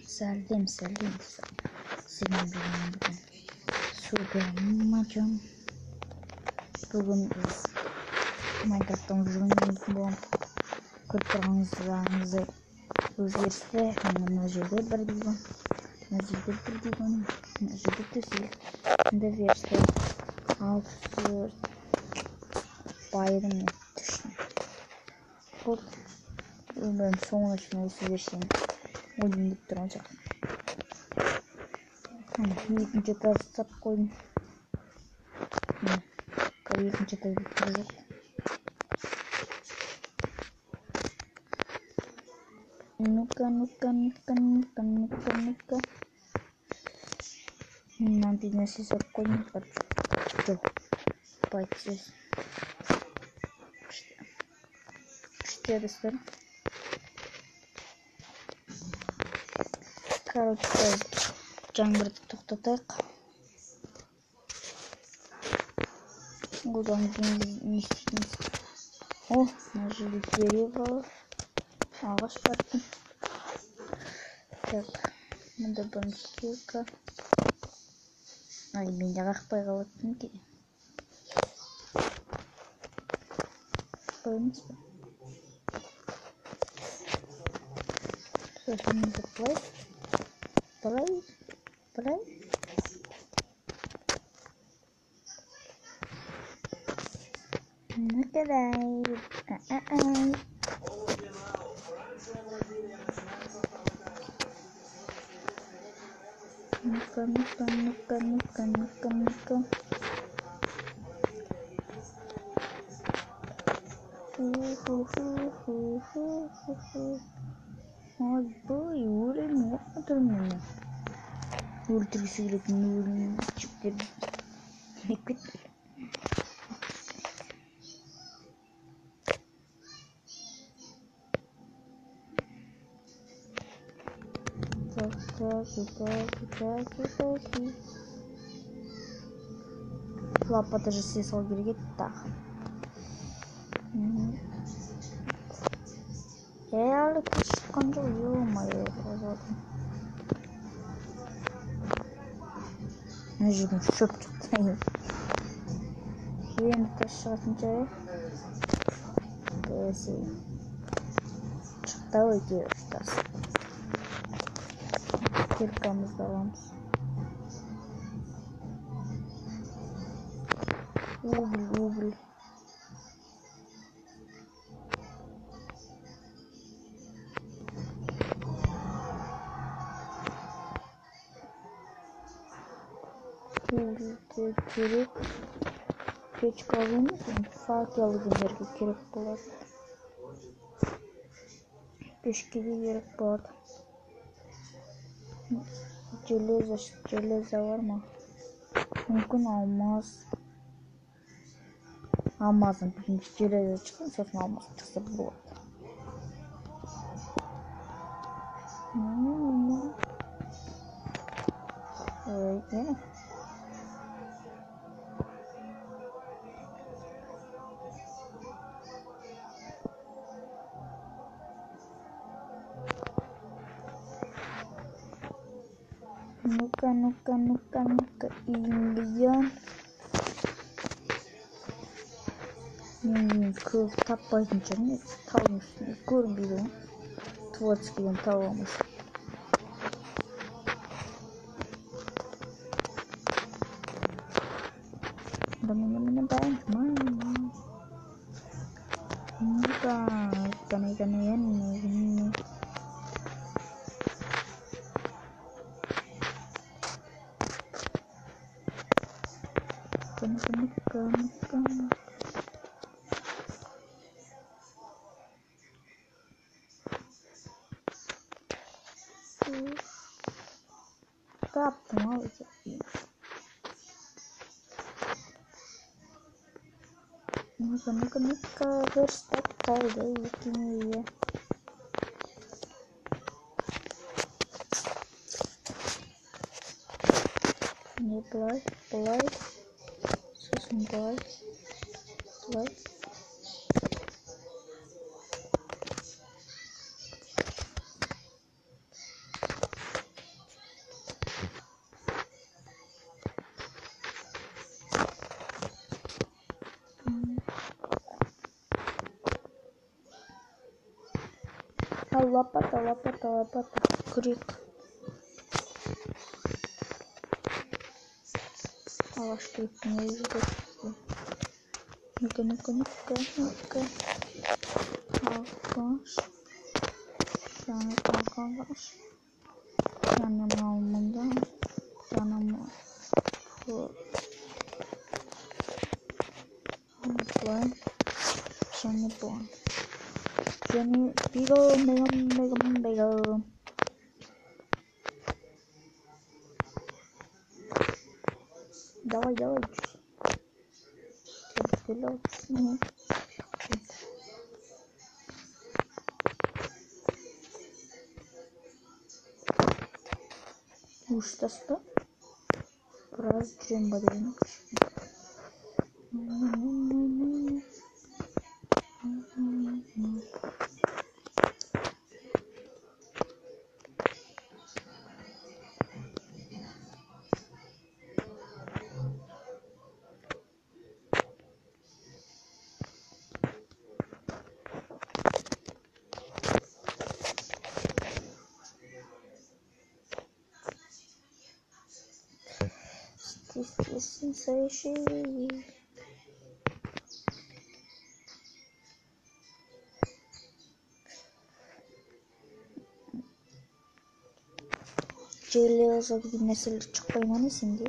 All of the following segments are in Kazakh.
Сәлем сенің бүгін сугамачым. Бүгін біз Майнкрафттың жөнінен болған көріп тұрғаныңызды өзгерісті мына жерде бір деймін, мына жерде төсел енді версті 64 байырым түшін. Бұл өмірім соңына шын осы версияны ойын деп тұрған сияқты. Екінші этаж сап қойдым. Екінші этаж деп тұр жоқ. Ну-ка. Мынандай нәрсе сап қойдым. Жоқ. Байтсыз. Күшті достар. Короче, жаңбырды тоқтатайық. Одан кейін не істейтініміз? Мына жерде дереу бар. Ағаш бар екен. Так, мұнда бірінші килка. Менде қақпай қалатын кейде. Қоймыз ба? Сосын мұнда бұлай. Накадай. Ну-ка. Ой, өлім оқытыр мені. Өлтіргісі келетін өлім чіптерді. Так. Лапа даже сесал керек так. Әлі шыққан жоқ, ё-моё. Мына жерден шөп шықты. Енді тас шығатын жайы. Шықты өте тас. Киркамызды аламыз. Уголь. Керек. Печка алуымыз, факел дегендерге керек болады. Пешкеге керек болады. Железо бар ма? Мүмкін алмаз. Алмаздың бірінші железо шықсын, сосын алмаз шықса болады. Ну-ка, ингредиент. Мен көп таппайтын шығармын, таудың үстінде көрінбейді ғой. Творческийден табамыз. Таптым ал екен. Ну-ка, верстак қайда екен ие. Не былай. Сосын былай. лопата. Күрек. Ағаш керектің өзі көп. Нүкі. Ағаш. Және ағаш. Және малмында. Бұлай. Және бұлай. Және бигл. Давай. Вперед. Ушта. Біраз жүрем бадырын. Sensation. Железо gibi nesil çıkmayın hani şimdi.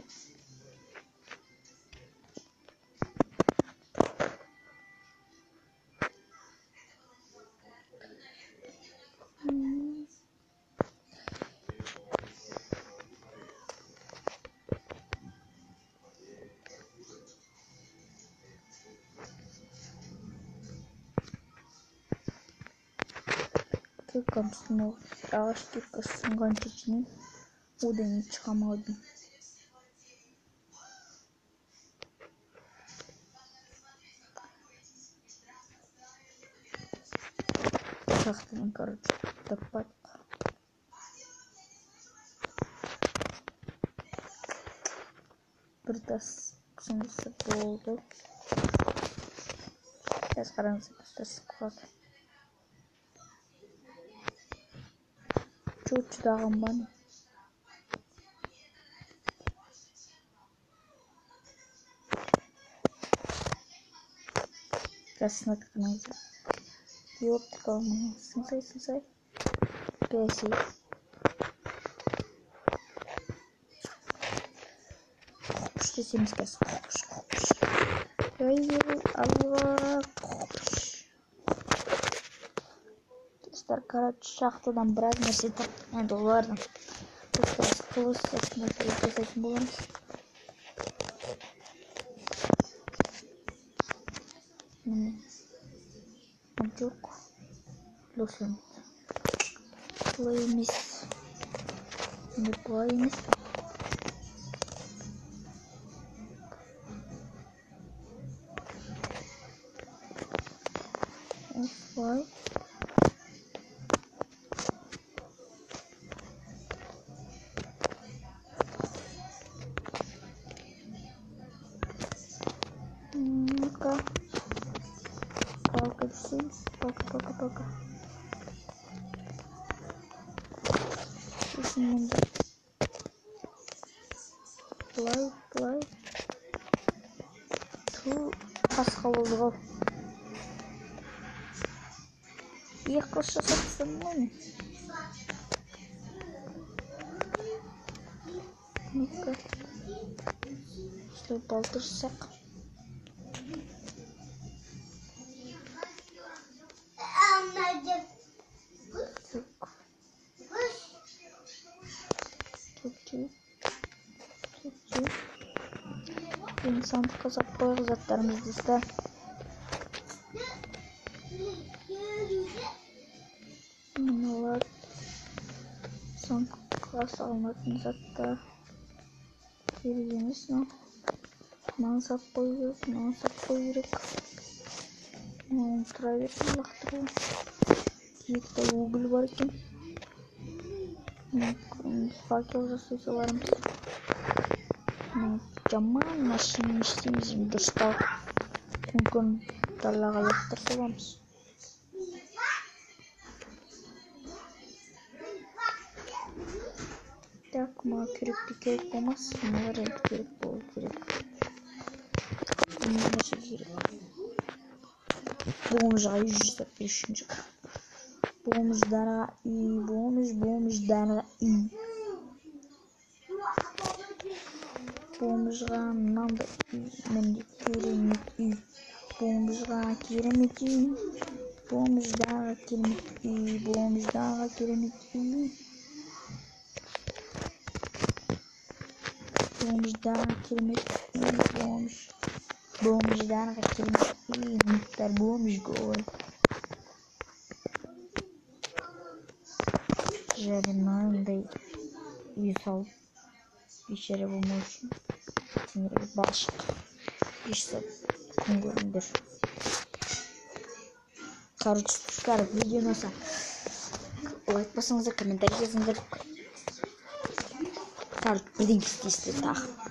Кыркамсың ағаш кыркасынған кечінен одан шығамадым. Шахтадан, короче, таппадық. Бір тас сындысы болды. Сейчас қараңыз, тасып қалды. Чудағым баны. Жасын атқаныңызды. Оптикал мұны. Сынсай. Кәсей. Қоқыш десеміз кәсі. Қоқыш. Алла. Қоқыш. Короче, шахтадан біраз нәрсе таптық. Енді олардың қылыс сәтінде жасайтын боламыз. Жоқ. Лөсен. Бұлай емес. Бұлай емес. Осылай. Палка здесь. Палка. Плай. Ту қасқа болды ғой. Екі қылыш жасатсам ғой. Ну-ка. Осылай балтырсақ. Сандыққа сап қойық заттарымызды да. Мыналар сандыққа салынатын заттар. Керек емес, мынаны сап қою керек. Мынаны тұра берсін лақтыру. Екті угіл бар екен. Факел жасай саларымыз. Жаман машина істейміз, дұрыстау мүмкін далаға лақтырып аламыз. Так, мага керек болмас. Мага рент керек болу керек. Нәрсе керек. Бомжға 145 жыл. Бомждарға үй, бомждарға үй. Бомжға мынандай үй, міне керемет үй. Бомжға керемет үй. Бомждарға керемет үй, бомждарға керемет үй. Bомждарға керемет үй, бомждарға керемет үй. Мұттар бомж ғой. Және мынандай үй салып бейшара болмау үшін теңірге балшық жасап күн көріңдер. Короче, достар, видео ұнаса лайк басыңыздар, комментарий жазыңыздар. Короче, бірдеңе істейсіздер тағы.